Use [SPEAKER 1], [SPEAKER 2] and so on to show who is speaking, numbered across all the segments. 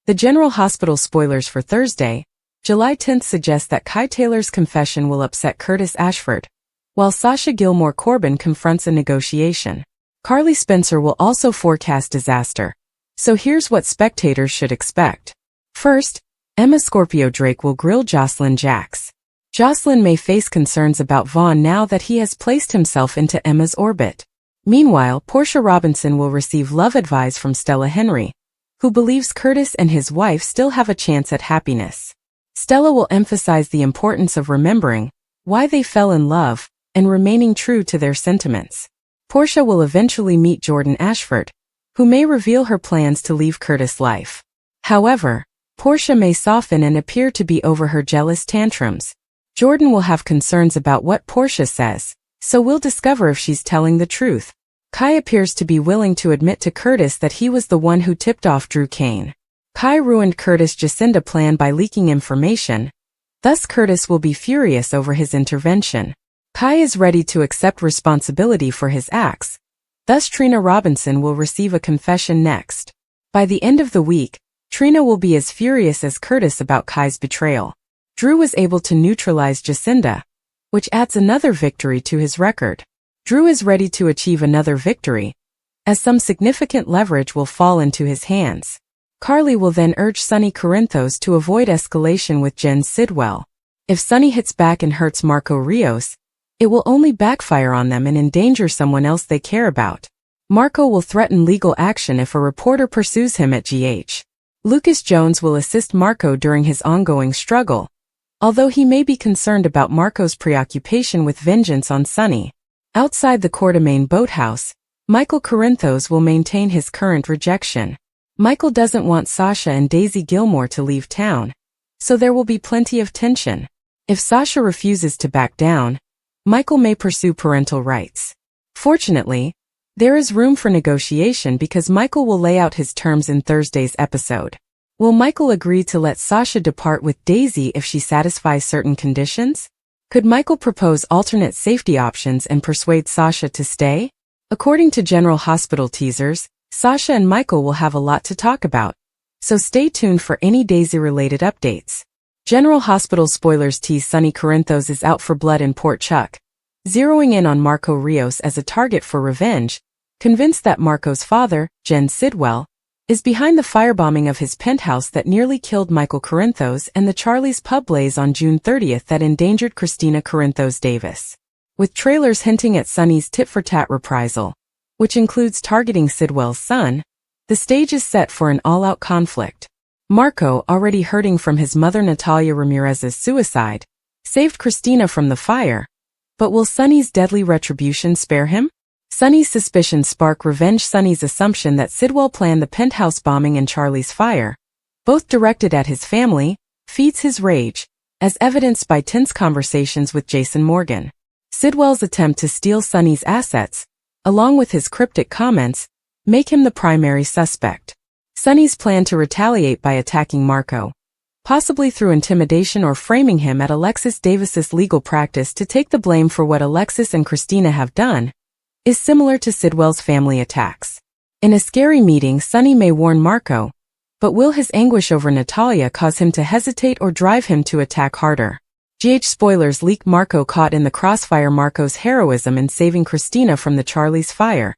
[SPEAKER 1] The General Hospital spoilers for Thursday, July 10th suggest that Kai Taylor's confession will upset Curtis Ashford, while Sasha Gilmore Corbin confronts a negotiation. Carly Spencer will also forecast disaster. So here's what spectators should expect. First, Emma Scorpio Drake will grill Jocelyn Jacks. Jocelyn may face concerns about Vaughn now that he has placed himself into Emma's orbit. Meanwhile, Portia Robinson will receive love advice from Stella Henry, who believes Curtis and his wife still have a chance at happiness. Stella will emphasize the importance of remembering why they fell in love and remaining true to their sentiments. Portia will eventually meet Jordan Ashford, who may reveal her plans to leave Curtis' life. However, Portia may soften and appear to be over her jealous tantrums. Jordan will have concerns about what Portia says, so we'll discover if she's telling the truth. Kai appears to be willing to admit to Curtis that he was the one who tipped off Drew Kane. Kai ruined Curtis' Jacinda plan by leaking information, thus Curtis will be furious over his intervention. Kai is ready to accept responsibility for his acts, thus Trina Robinson will receive a confession next. By the end of the week, Trina will be as furious as Curtis about Kai's betrayal. Drew was able to neutralize Jacinda, which adds another victory to his record. Drew is ready to achieve another victory, as some significant leverage will fall into his hands. Carly will then urge Sonny Corinthos to avoid escalation with Jen Sidwell. If Sonny hits back and hurts Marco Rios, it will only backfire on them and endanger someone else they care about. Marco will threaten legal action if a reporter pursues him at GH. Lucas Jones will assist Marco during his ongoing struggle, although he may be concerned about Marco's preoccupation with vengeance on Sonny. Outside the Courtemain boathouse, Michael Corinthos will maintain his current rejection. Michael doesn't want Sasha and Daisy Gilmore to leave town, so there will be plenty of tension. If Sasha refuses to back down, Michael may pursue parental rights. Fortunately, there is room for negotiation because Michael will lay out his terms in Thursday's episode. Will Michael agree to let Sasha depart with Daisy if she satisfies certain conditions? Could Michael propose alternate safety options and persuade Sasha to stay? According to General Hospital teasers, Sasha and Michael will have a lot to talk about, so stay tuned for any Daisy-related updates. General Hospital spoilers tease Sonny Corinthos is out for blood in Port Chuck, zeroing in on Marco Rios as a target for revenge, convinced that Marco's father, Jen Sidwell, is behind the firebombing of his penthouse that nearly killed Michael Corinthos and the Charlie's Pub blaze on June 30th that endangered Christina Corinthos Davis. With trailers hinting at Sonny's tit-for-tat reprisal, which includes targeting Sidwell's son, the stage is set for an all-out conflict. Marco, already hurting from his mother Natalia Ramirez's suicide, saved Christina from the fire, but will Sonny's deadly retribution spare him? Sonny's suspicions spark revenge. Sonny's assumption that Sidwell planned the penthouse bombing and Charlie's fire, both directed at his family, feeds his rage, as evidenced by tense conversations with Jason Morgan. Sidwell's attempt to steal Sonny's assets, along with his cryptic comments, make him the primary suspect. Sonny's plan to retaliate by attacking Marco, possibly through intimidation or framing him at Alexis Davis's legal practice to take the blame for what Alexis and Christina have done, is similar to Sidwell's family attacks. In a scary meeting, Sonny may warn Marco, but will his anguish over Natalia cause him to hesitate or drive him to attack harder? GH spoilers leak Marco caught in the crossfire. Marco's heroism in saving Christina from the Charlie's fire,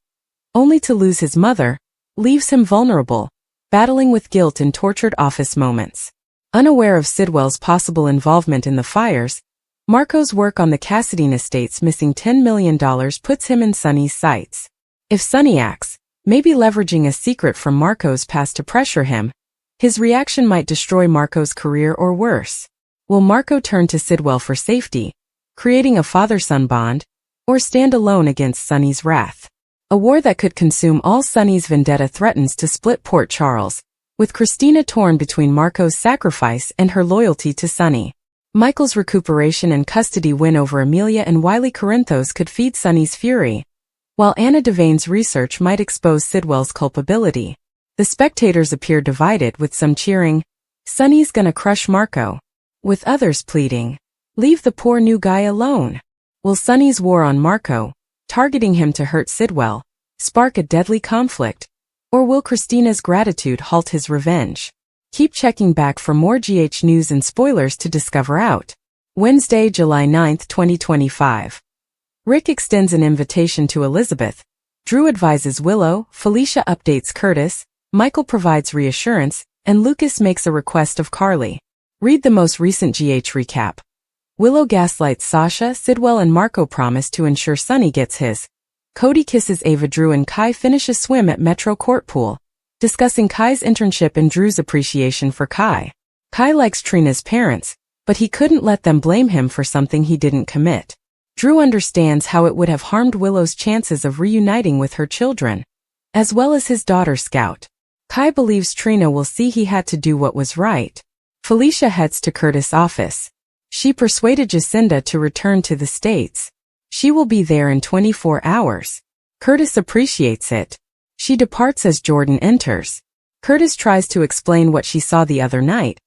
[SPEAKER 1] only to lose his mother, leaves him vulnerable, battling with guilt in tortured office moments. Unaware of Sidwell's possible involvement in the fires, Marco's work on the Cassadine estate's missing $10 million puts him in Sonny's sights. If Sonny acts, maybe leveraging a secret from Marco's past to pressure him, his reaction might destroy Marco's career or worse. Will Marco turn to Sidwell for safety, creating a father-son bond, or stand alone against Sonny's wrath? A war that could consume all Sonny's vendetta threatens to split Port Charles, with Christina torn between Marco's sacrifice and her loyalty to Sonny. Michael's recuperation and custody win over Amelia and Wiley Corinthos could feed Sonny's fury, while Anna Devane's research might expose Sidwell's culpability. The spectators appear divided, with some cheering, "Sonny's gonna crush Marco," with others pleading, "Leave the poor new guy alone." Will Sonny's war on Marco, targeting him to hurt Sidwell, spark a deadly conflict, or will Christina's gratitude halt his revenge? Keep checking back for more GH news and spoilers to discover out. Wednesday, July 9, 2025. Rick extends an invitation to Elizabeth. Drew advises Willow, Felicia updates Curtis, Michael provides reassurance, and Lucas makes a request of Carly. Read the most recent GH recap. Willow gaslights Sasha, Sidwell and Marco promise to ensure Sunny gets his. Cody kisses Ava. Drew and Kai finish a swim at Metro Court Pool, discussing Kai's internship and Drew's appreciation for Kai. Kai likes Trina's parents, but he couldn't let them blame him for something he didn't commit. Drew understands how it would have harmed Willow's chances of reuniting with her children, as well as his daughter Scout. Kai believes Trina will see he had to do what was right. Felicia heads to Curtis' office. She persuaded Jacinda to return to the States. She will be there in 24 hours. Curtis appreciates it. She departs as Jordan enters. Curtis tries to explain what she saw the other night,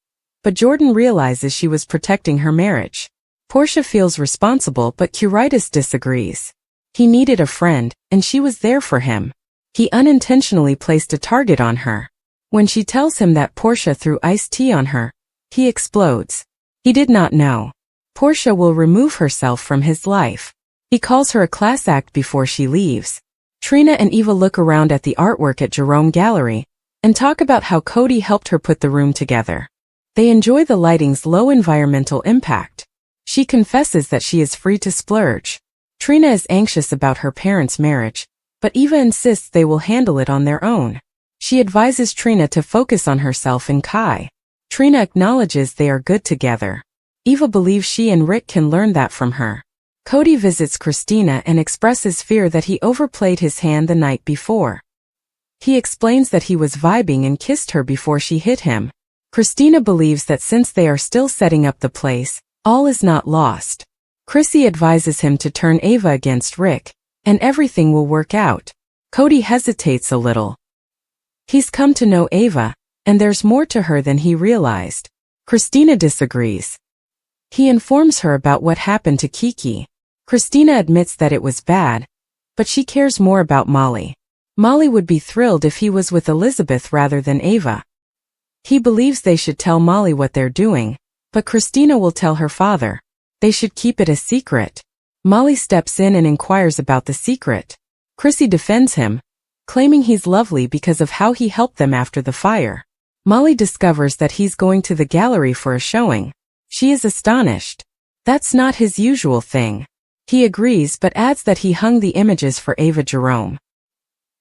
[SPEAKER 1] but Jordan realizes she was protecting her marriage. Portia feels responsible, but Curitis disagrees. He needed a friend, and she was there for him. He unintentionally placed a target on her. When she tells him that Portia threw iced tea on her, he explodes. He did not know. Portia will remove herself from his life. He calls her a class act before she leaves. Trina and Eva look around at the artwork at Jerome Gallery and talk about how Cody helped her put the room together. They enjoy the lighting's low environmental impact. She confesses that she is free to splurge. Trina is anxious about her parents' marriage, but Eva insists they will handle it on their own. She advises Trina to focus on herself and Kai. Trina acknowledges they are good together. Eva believes she and Rick can learn that from her. Cody visits Christina and expresses fear that he overplayed his hand the night before. He explains that he was vibing and kissed her before she hit him. Christina believes that since they are still setting up the place, all is not lost. Chrissy advises him to turn Ava against Rick, and everything will work out. Cody hesitates a little. He's come to know Ava, and there's more to her than he realized. Christina disagrees. He informs her about what happened to Kiki. Christina admits that it was bad, but she cares more about Molly. Molly would be thrilled if he was with Elizabeth rather than Ava. He believes they should tell Molly what they're doing, but Christina will tell her father. They should keep it a secret. Molly steps in and inquires about the secret. Chrissy defends him, claiming he's lovely because of how he helped them after the fire. Molly discovers that he's going to the gallery for a showing. She is astonished. That's not his usual thing. He agrees but adds that he hung the images for Ava Jerome.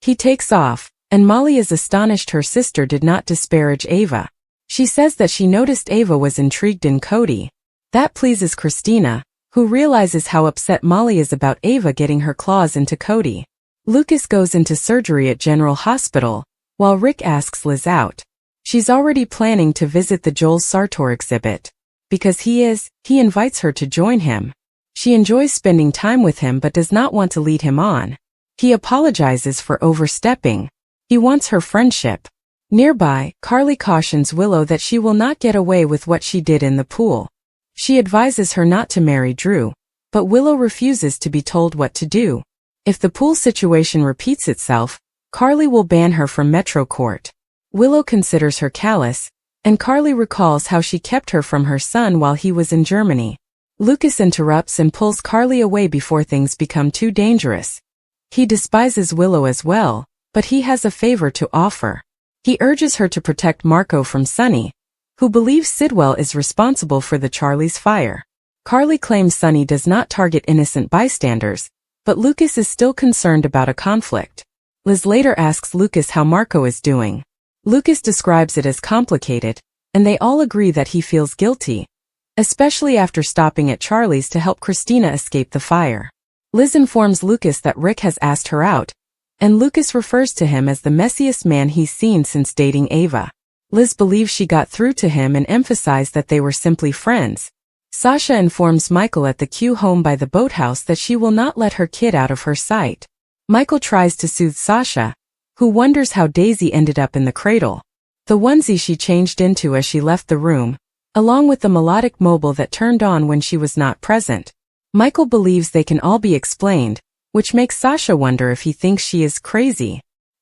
[SPEAKER 1] He takes off, and Molly is astonished her sister did not disparage Ava. She says that she noticed Ava was intrigued in Cody. That pleases Christina, who realizes how upset Molly is about Ava getting her claws into Cody. Lucas goes into surgery at General Hospital, while Rick asks Liz out. She's already planning to visit the Joel Sartor exhibit. Because he invites her to join him. She enjoys spending time with him but does not want to lead him on. He apologizes for overstepping. He wants her friendship. Nearby, Carly cautions Willow that she will not get away with what she did in the pool. She advises her not to marry Drew, but Willow refuses to be told what to do. If the pool situation repeats itself, Carly will ban her from Metro Court. Willow considers her callous, and Carly recalls how she kept her from her son while he was in Germany. Lucas interrupts and pulls Carly away before things become too dangerous. He despises Willow as well, but he has a favor to offer. He urges her to protect Marco from Sunny, who believes Sidwell is responsible for the Charlie's fire. Carly claims Sunny does not target innocent bystanders, but Lucas is still concerned about a conflict. Liz later asks Lucas how Marco is doing. Lucas describes it as complicated, and they all agree that he feels guilty, especially after stopping at Charlie's to help Christina escape the fire. Liz informs Lucas that Rick has asked her out, and Lucas refers to him as the messiest man he's seen since dating Ava. Liz believes she got through to him and emphasized that they were simply friends. Sasha informs Michael at the Q home by the boathouse that she will not let her kid out of her sight. Michael tries to soothe Sasha, who wonders how Daisy ended up in the cradle. The onesie she changed into as she left the room, along with the melodic mobile that turned on when she was not present. Michael believes they can all be explained, which makes Sasha wonder if he thinks she is crazy.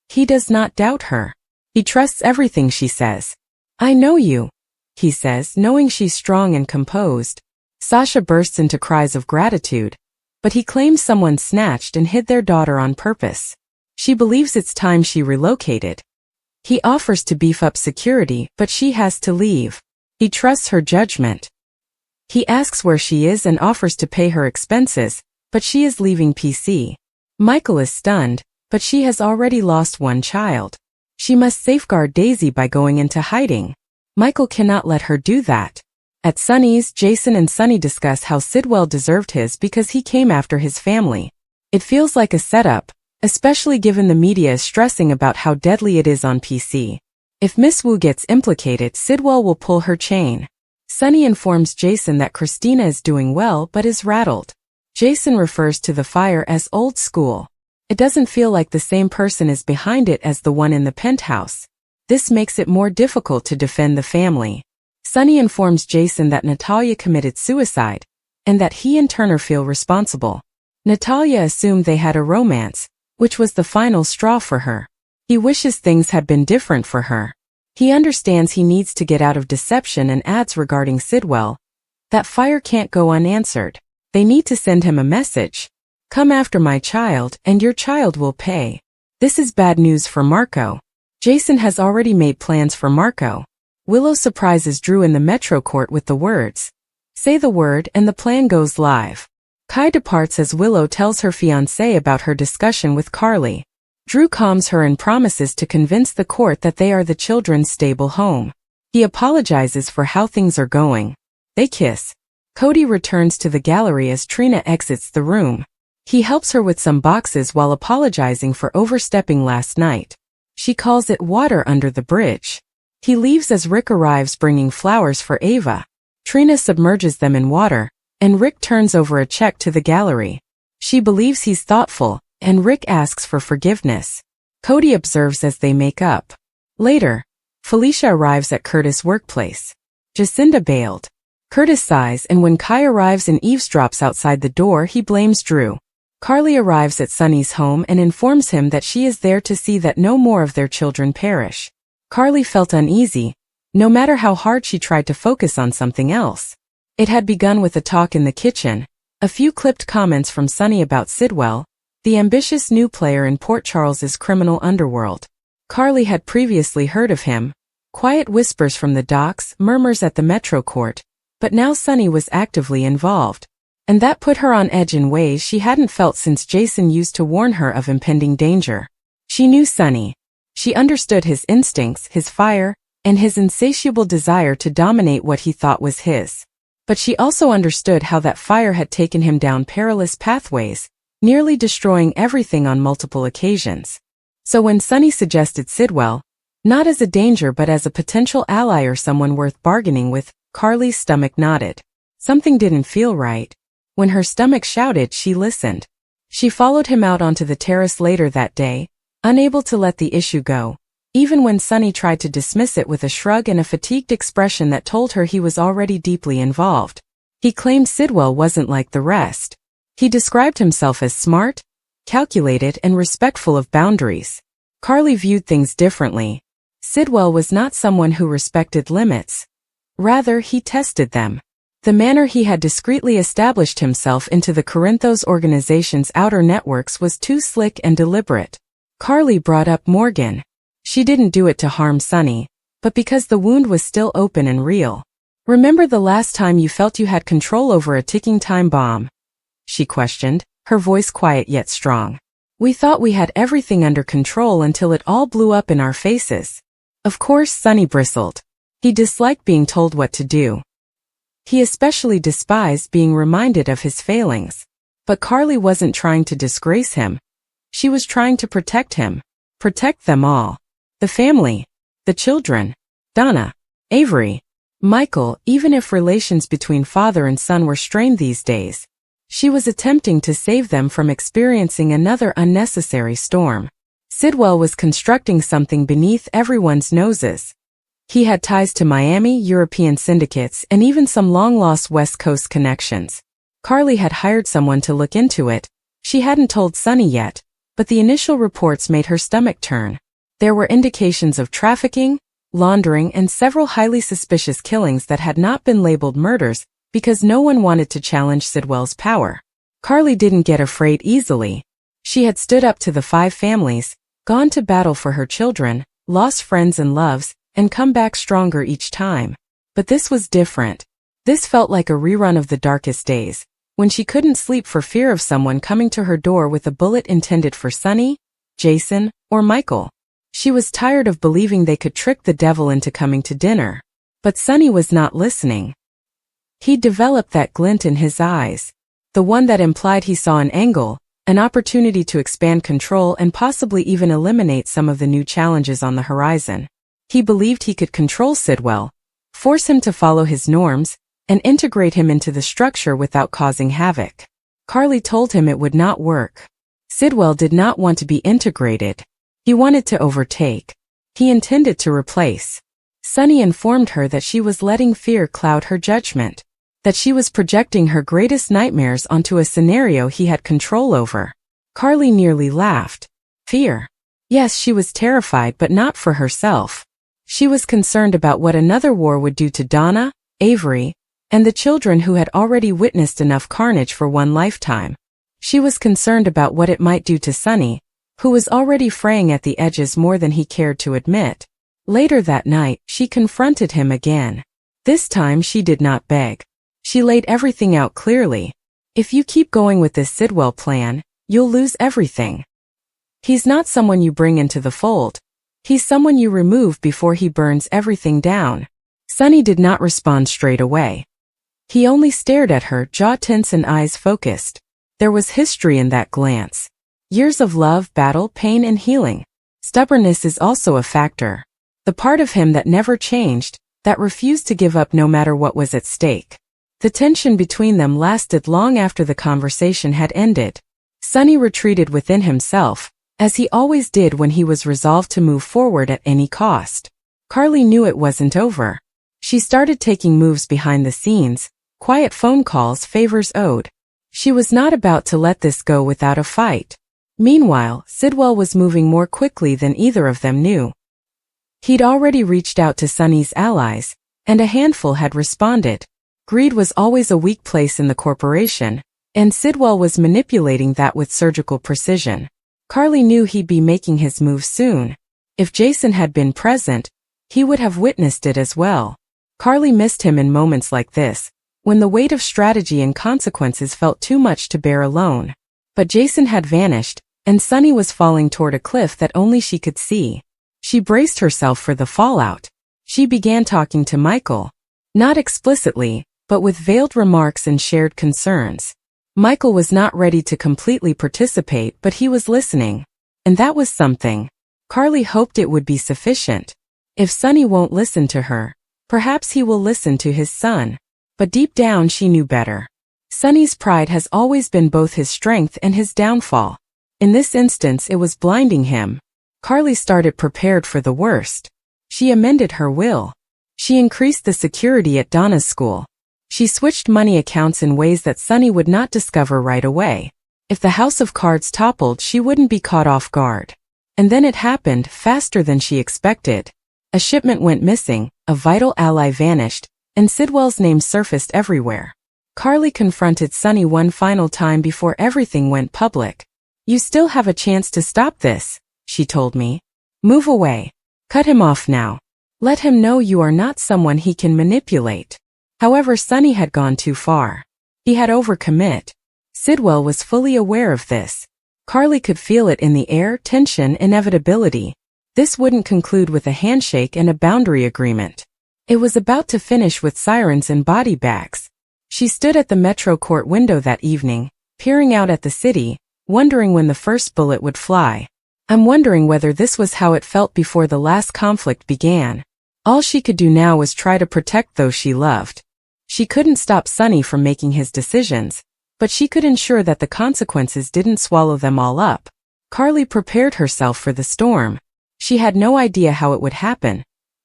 [SPEAKER 1] He does not doubt her. He trusts everything she says. I know you, he says, knowing she's strong and composed. Sasha bursts into cries of gratitude, but he claims someone snatched and hid their daughter on purpose. She believes it's time she relocated. He offers to beef up security, but she has to leave. He trusts her judgment. He asks where she is and offers to pay her expenses, but she is leaving PC. Michael is stunned, but she has already lost one child. She must safeguard Daisy by going into hiding. Michael cannot let her do that. At Sunny's, Jason and Sunny discuss how Sidwell deserved his because he came after his family. It feels like a setup, especially given the media is stressing about how deadly it is on PC. If Miss Wu gets implicated, Sidwell will pull her chain. Sunny informs Jason that Christina is doing well but is rattled. Jason refers to the fire as old school. It doesn't feel like the same person is behind it as the one in the penthouse. This makes it more difficult to defend the family. Sunny informs Jason that Natalia committed suicide, and that he and Turner feel responsible. Natalia assumed they had a romance, which was the final straw for her. He wishes things had been different for her. He understands he needs to get out of deception and adds regarding Sidwell, that fire can't go unanswered. They need to send him a message. Come after my child, and your child will pay. This is bad news for Marco. Jason has already made plans for Marco. Willow surprises Drew in the Metro Court with the words, "Say the word," and the plan goes live. Kai departs as Willow tells her fiancé about her discussion with Carly. Drew calms her and promises to convince the court that they are the children's stable home. He apologizes for how things are going. They kiss. Cody returns to the gallery as Trina exits the room. He helps her with some boxes while apologizing for overstepping last night. She calls it water under the bridge. He leaves as Rick arrives bringing flowers for Ava. Trina submerges them in water, and Rick turns over a check to the gallery. She believes he's thoughtful, and Rick asks for forgiveness. Cody observes as they make up. Later, Felicia arrives at Curtis' workplace. Jacinda bailed. Curtis sighs, and when Kai arrives and eavesdrops outside the door, he blames Drew. Carly arrives at Sunny's home and informs him that she is there to see that no more of their children perish. Carly felt uneasy, no matter how hard she tried to focus on something else. It had begun with a talk in the kitchen, a few clipped comments from Sunny about Sidwell, the ambitious new player in Port Charles's criminal underworld. Carly had previously heard of him, quiet whispers from the docks, murmurs at the Metro Court, but now Sunny was actively involved. And that put her on edge in ways she hadn't felt since Jason used to warn her of impending danger. She knew Sunny. She understood his instincts, his fire, and his insatiable desire to dominate what he thought was his. But she also understood how that fire had taken him down perilous pathways, nearly destroying everything on multiple occasions. So when Sunny suggested Sidwell, not as a danger but as a potential ally or someone worth bargaining with, Carly's stomach knotted. Something didn't feel right. When her stomach shouted, she listened. She followed him out onto the terrace later that day, unable to let the issue go, even when Sunny tried to dismiss it with a shrug and a fatigued expression that told her he was already deeply involved. He claimed Sidwell wasn't like the rest. He described himself as smart, calculated, and respectful of boundaries. Carly viewed things differently. Sidwell was not someone who respected limits. Rather, he tested them. The manner he had discreetly established himself into the Corinthos organization's outer networks was too slick and deliberate. Carly brought up Morgan. She didn't do it to harm Sunny, but because the wound was still open and real. "Remember the last time you felt you had control over a ticking time bomb?" she questioned, her voice quiet yet strong. "We thought we had everything under control until it all blew up in our faces." Of course, Sunny bristled. He disliked being told what to do. He especially despised being reminded of his failings. But Carly wasn't trying to disgrace him. She was trying to protect him. Protect them all. The family. The children. Donna. Avery. Michael, even if relations between father and son were strained these days. She was attempting to save them from experiencing another unnecessary storm. Sidwell was constructing something beneath everyone's noses. He had ties to Miami, European syndicates, and even some long-lost West Coast connections. Carly had hired someone to look into it. She hadn't told Sunny yet, but the initial reports made her stomach turn. There were indications of trafficking, laundering, and several highly suspicious killings that had not been labeled murders because no one wanted to challenge Sidwell's power. Carly didn't get afraid easily. She had stood up to the 5 families, gone to battle for her children, lost friends and loves, and come back stronger each time. But this was different. This felt like a rerun of the darkest days, when she couldn't sleep for fear of someone coming to her door with a bullet intended for Sonny, Jason, or Michael. She was tired of believing they could trick the devil into coming to dinner. But Sonny was not listening. He developed that glint in his eyes, the one that implied he saw an angle, an opportunity to expand control and possibly even eliminate some of the new challenges on the horizon. He believed he could control Sidwell, force him to follow his norms, and integrate him into the structure without causing havoc. Carly told him it would not work. Sidwell did not want to be integrated. He wanted to overtake. He intended to replace. Sonny informed her that she was letting fear cloud her judgment, that she was projecting her greatest nightmares onto a scenario he had control over. Carly nearly laughed. Fear. Yes, she was terrified, but not for herself. She was concerned about what another war would do to Donna, Avery, and the children who had already witnessed enough carnage for one lifetime. She was concerned about what it might do to Sonny, who was already fraying at the edges more than he cared to admit. Later that night, she confronted him again. This time she did not beg. She laid everything out clearly. If you keep going with this Sidwell plan, you'll lose everything. He's not someone you bring into the fold. He's someone you remove before he burns everything down. Sonny did not respond straight away. He only stared at her, jaw tense and eyes focused. There was history in that glance. Years of love, battle, pain, and healing. Stubbornness is also a factor. The part of him that never changed, that refused to give up no matter what was at stake. The tension between them lasted long after the conversation had ended. Sonny retreated within himself, as he always did when he was resolved to move forward at any cost. Carly knew it wasn't over. She started taking moves behind the scenes, quiet phone calls, favors owed. She was not about to let this go without a fight. Meanwhile, Sidwell was moving more quickly than either of them knew. He'd already reached out to Sonny's allies, and a handful had responded. Greed was always a weak place in the corporation, and Sidwell was manipulating that with surgical precision. Carly knew he'd be making his move soon. If Jason had been present, he would have witnessed it as well. Carly missed him in moments like this, when the weight of strategy and consequences felt too much to bear alone. But Jason had vanished, and Sonny was falling toward a cliff that only she could see. She braced herself for the fallout. She began talking to Michael. Not explicitly, but with veiled remarks and shared concerns. Michael was not ready to completely participate, but he was listening. And that was something. Carly hoped it would be sufficient. If Sonny won't listen to her, perhaps he will listen to his son. But deep down she knew better. Sonny's pride has always been both his strength and his downfall. In this instance it was blinding him. Carly started prepared for the worst. She amended her will. She increased the security at Donna's school. She switched money accounts in ways that Sonny would not discover right away. If the house of cards toppled, she wouldn't be caught off guard. And then it happened, faster than she expected. A shipment went missing, a vital ally vanished, and Sidwell's name surfaced everywhere. Carly confronted Sonny one final time before everything went public. "You still have a chance to stop this," she told me. "Move away. Cut him off now. Let him know you are not someone he can manipulate." However, Sonny had gone too far. He had overcommit. Sidwell was fully aware of this. Carly could feel it in the air, tension, inevitability. This wouldn't conclude with a handshake and a boundary agreement. It was about to finish with sirens and body bags. She stood at the Metro Court window that evening, peering out at the city, wondering when the first bullet would fly. I'm wondering whether this was how it felt before the last conflict began. All she could do now was try to protect those she loved. She couldn't stop Sonny from making his decisions, but she could ensure that the consequences didn't swallow them all up. Carly prepared herself for the storm. She had no idea how it would happen,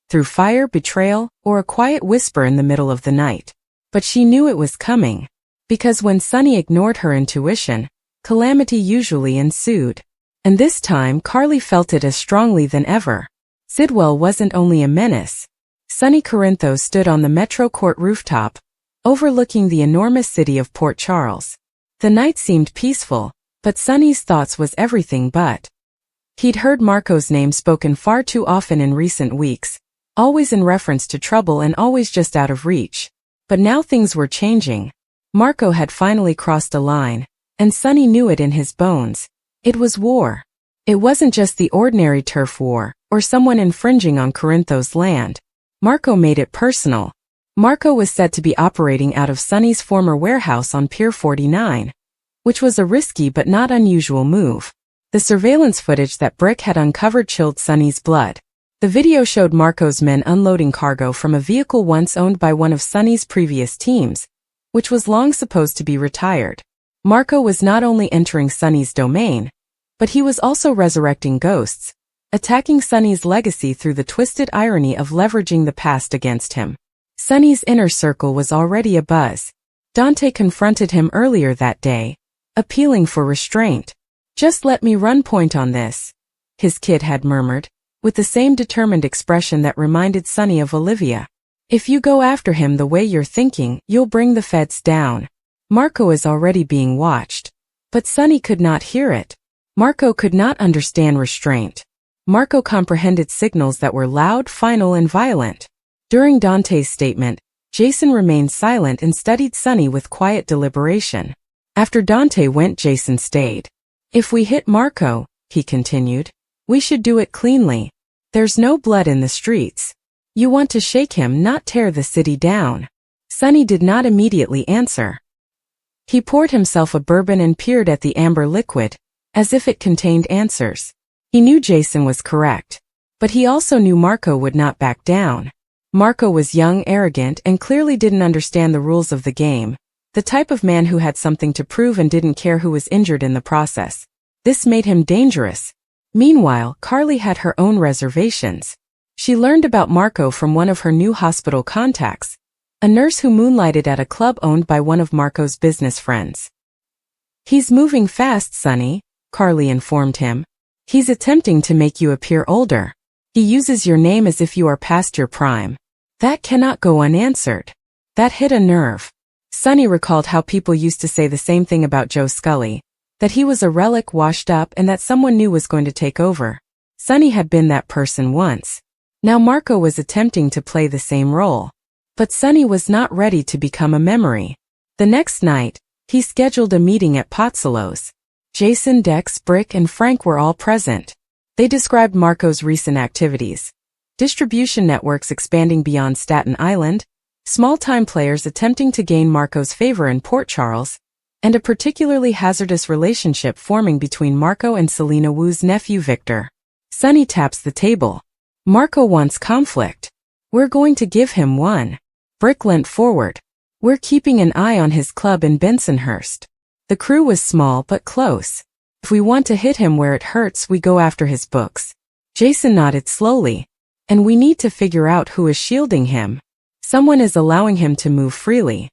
[SPEAKER 1] through fire, betrayal, or a quiet whisper in the middle of the night. But she knew it was coming, because when Sonny ignored her intuition, calamity usually ensued. And this time Carly felt it as strongly than ever. Sidwell wasn't only a menace. Sunny Corinthos stood on the Metro Court rooftop, overlooking the enormous city of Port Charles. The night seemed peaceful, but Sunny's thoughts was everything but. He'd heard Marco's name spoken far too often in recent weeks, always in reference to trouble and always just out of reach. But now things were changing. Marco had finally crossed a line, and Sunny knew it in his bones. It was war. It wasn't just the ordinary turf war, or someone infringing on Corinthos' land. Marco made it personal. Marco was said to be operating out of Sunny's former warehouse on Pier 49, which was a risky but not unusual move. The surveillance footage that Brick had uncovered chilled Sunny's blood. The video showed Marco's men unloading cargo from a vehicle once owned by one of Sunny's previous teams, which was long supposed to be retired. Marco was not only entering Sunny's domain, but he was also resurrecting ghosts, attacking Sunny's legacy through the twisted irony of leveraging the past against him. Sunny's inner circle was already abuzz. Dante confronted him earlier that day, appealing for restraint. "Just let me run point on this," his kid had murmured, with the same determined expression that reminded Sunny of Olivia. "If you go after him the way you're thinking, you'll bring the feds down." Marco is already being watched. But Sunny could not hear it. Marco could not understand restraint. Marco comprehended signals that were loud, final, and violent. During Dante's statement, Jason remained silent and studied Sunny with quiet deliberation. After Dante went, Jason stayed. "If we hit Marco," he continued, "we should do it cleanly. There's no blood in the streets. You want to shake him, not tear the city down." Sunny did not immediately answer. He poured himself a bourbon and peered at the amber liquid, as if it contained answers. He knew Jason was correct, but he also knew Marco would not back down. Marco was young, arrogant, and clearly didn't understand the rules of the game, the type of man who had something to prove and didn't care who was injured in the process. This made him dangerous. Meanwhile, Carly had her own reservations. She learned about Marco from one of her new hospital contacts, a nurse who moonlighted at a club owned by one of Marco's business friends. "He's moving fast, Sunny," Carly informed him. "He's attempting to make you appear older. He uses your name as if you are past your prime. That cannot go unanswered." That hit a nerve. Sunny recalled how people used to say the same thing about Joe Scully, that he was a relic, washed up, and that someone new was going to take over. Sunny had been that person once. Now Marco was attempting to play the same role. But Sunny was not ready to become a memory. The next night, he scheduled a meeting at Pozzolo's. Jason, Dex, Brick, and Frank were all present. They described Marco's recent activities. Distribution networks expanding beyond Staten Island, small-time players attempting to gain Marco's favor in Port Charles, and a particularly hazardous relationship forming between Marco and Selena Wu's nephew Victor. Sunny taps the table. "Marco wants conflict. We're going to give him one." Brick leant forward. "We're keeping an eye on his club in Bensonhurst." The crew was small but close. "If we want to hit him where it hurts, we go after his books." Jason nodded slowly. "And we need to figure out who is shielding him. Someone is allowing him to move freely.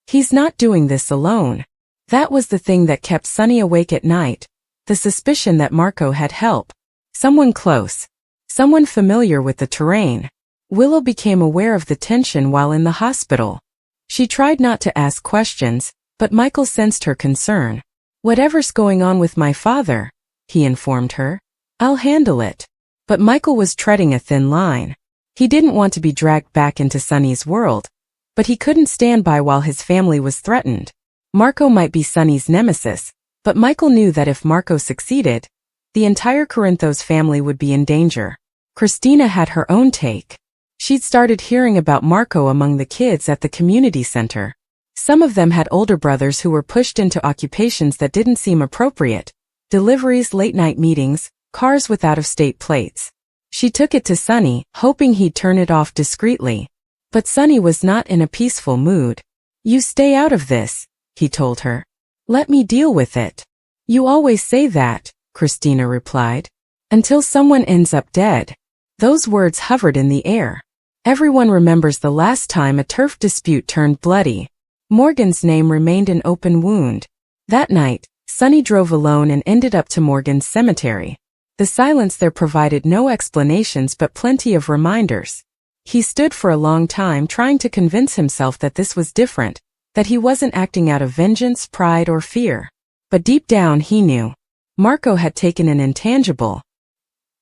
[SPEAKER 1] He's not doing this alone." That was the thing that kept Sunny awake at night, the suspicion that Marco had help. Someone close. Someone familiar with the terrain. Willow became aware of the tension while in the hospital. She tried not to ask questions, but Michael sensed her concern. "Whatever's going on with my father," he informed her, "I'll handle it." But Michael was treading a thin line. He didn't want to be dragged back into Sunny's world, but he couldn't stand by while his family was threatened. Marco might be Sunny's nemesis, but Michael knew that if Marco succeeded, the entire Corinthos family would be in danger. Christina had her own take. She'd started hearing about Marco among the kids at the community center. Some of them had older brothers who were pushed into occupations that didn't seem appropriate: deliveries, late-night meetings, cars with out-of-state plates. She took it to Sunny, hoping he'd turn it off discreetly. But Sunny was not in a peaceful mood. "You stay out of this," he told her. "Let me deal with it." "You always say that," Christina replied. "Until someone ends up dead." Those words hovered in the air. Everyone remembers the last time a turf dispute turned bloody. Morgan's name remained an open wound. That night, Sunny drove alone and ended up to Morgan's cemetery. The silence there provided no explanations but plenty of reminders. He stood for a long time trying to convince himself that this was different, that he wasn't acting out of vengeance, pride, or fear. But deep down he knew. Marco had taken an intangible.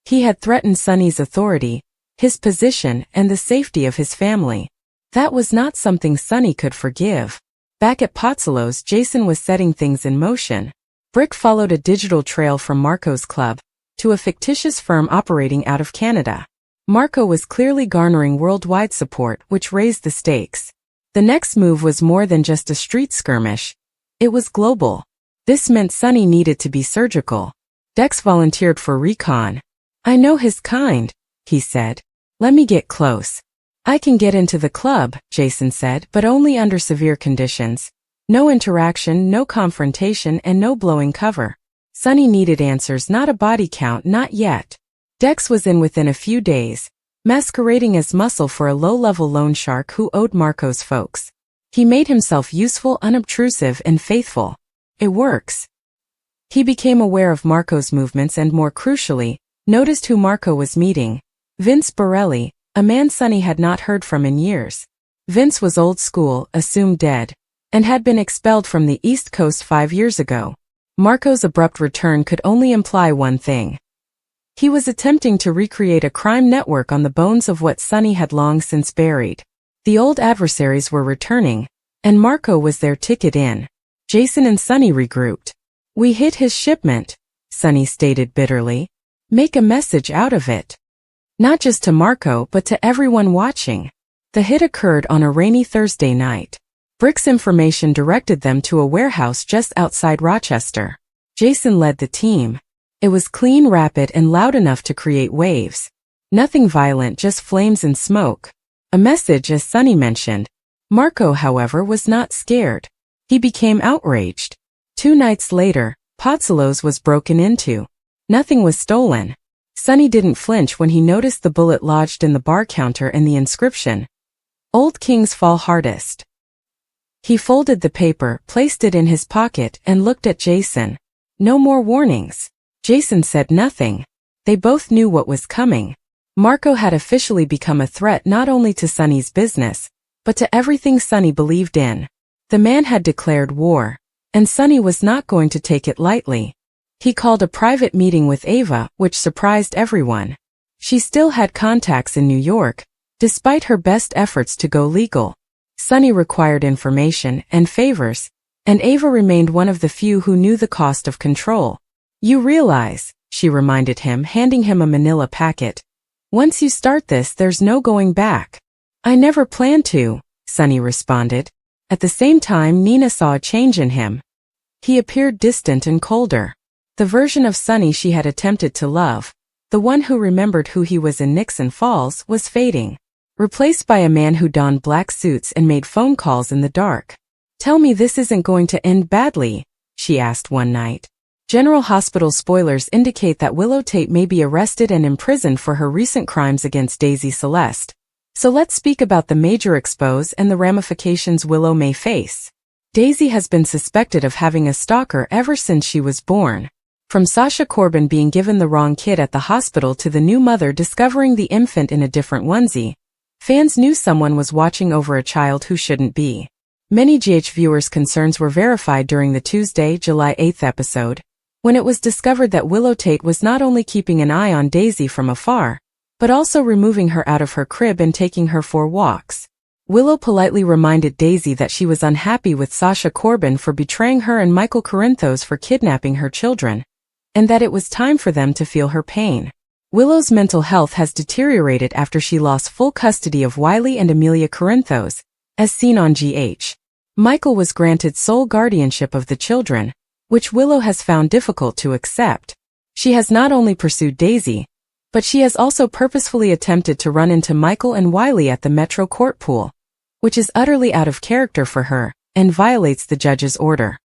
[SPEAKER 1] He had threatened Sonny's authority, his position, and the safety of his family. That was not something Sonny could forgive. Back at Pozzolo's, Jason was setting things in motion. Brick followed a digital trail from Marco's club to a fictitious firm operating out of Canada. Marco was clearly garnering worldwide support, which raised the stakes. The next move was more than just a street skirmish. It was global. This meant Sonny needed to be surgical. Dex volunteered for recon. "I know his kind," he said. "Let me get close." "I can get into the club," Jason said, "but only under severe conditions. No interaction, no confrontation, and no blowing cover." Sonny needed answers, not a body count, not yet. Dex was in within a few days, masquerading as muscle for a low-level loan shark who owed Marco's folks. He made himself useful, unobtrusive, and faithful. It works. He became aware of Marco's movements and, more crucially, noticed who Marco was meeting. Vince Borelli, a man Sonny had not heard from in years. Vince was old school, assumed dead, and had been expelled from the East Coast 5 years ago. Marco's abrupt return could only imply one thing. He was attempting to recreate a crime network on the bones of what Sonny had long since buried. The old adversaries were returning, and Marco was their ticket in. Jason and Sonny regrouped. "We hit his shipment," Sonny stated bitterly. "Make a message out of it. Not just to Marco but to everyone watching." The hit occurred on a rainy Thursday night. Brick's information directed them to a warehouse just outside Rochester. Jason led the team. It was clean, rapid, and loud enough to create waves. Nothing violent, just flames and smoke. A message, as Sonny mentioned. Marco, however, was not scared. He became outraged. 2 nights later, Pozzolo's was broken into. Nothing was stolen. Sonny didn't flinch when he noticed the bullet lodged in the bar counter and the inscription, "Old Kings Fall Hardest." He folded the paper, placed it in his pocket, and looked at Jason. "No more warnings." Jason said nothing. They both knew what was coming. Marco had officially become a threat not only to Sonny's business, but to everything Sonny believed in. The man had declared war, and Sonny was not going to take it lightly. He called a private meeting with Ava, which surprised everyone. She still had contacts in New York, despite her best efforts to go legal. Sonny required information and favors, and Ava remained one of the few who knew the cost of control. "You realize," she reminded him, handing him a manila packet, "once you start this, there's no going back." "I never planned to," Sonny responded. At the same time, Nina saw a change in him. He appeared distant and colder. The version of Sonny she had attempted to love, the one who remembered who he was in Nixon Falls, was fading, replaced by a man who donned black suits and made phone calls in the dark. "Tell me this isn't going to end badly," she asked one night. General Hospital spoilers indicate that Willow Tate may be arrested and imprisoned for her recent crimes against Daisy Celeste. So let's speak about the major expose and the ramifications Willow may face. Daisy has been suspected of having a stalker ever since she was born. From Sasha Corbin being given the wrong kid at the hospital to the new mother discovering the infant in a different onesie, fans knew someone was watching over a child who shouldn't be. Many GH viewers' concerns were verified during the Tuesday, July 8th episode, when it was discovered that Willow Tate was not only keeping an eye on Daisy from afar, but also removing her out of her crib and taking her for walks. Willow politely reminded Daisy that she was unhappy with Sasha Corbin for betraying her and Michael Corinthos for kidnapping her children, and that it was time for them to feel her pain. Willow's mental health has deteriorated after she lost full custody of Wiley and Amelia Corinthos, as seen on GH. Michael was granted sole guardianship of the children, which Willow has found difficult to accept. She has not only pursued Daisy, but she has also purposefully attempted to run into Michael and Wiley at the Metro Court pool, which is utterly out of character for her, and violates the judge's order.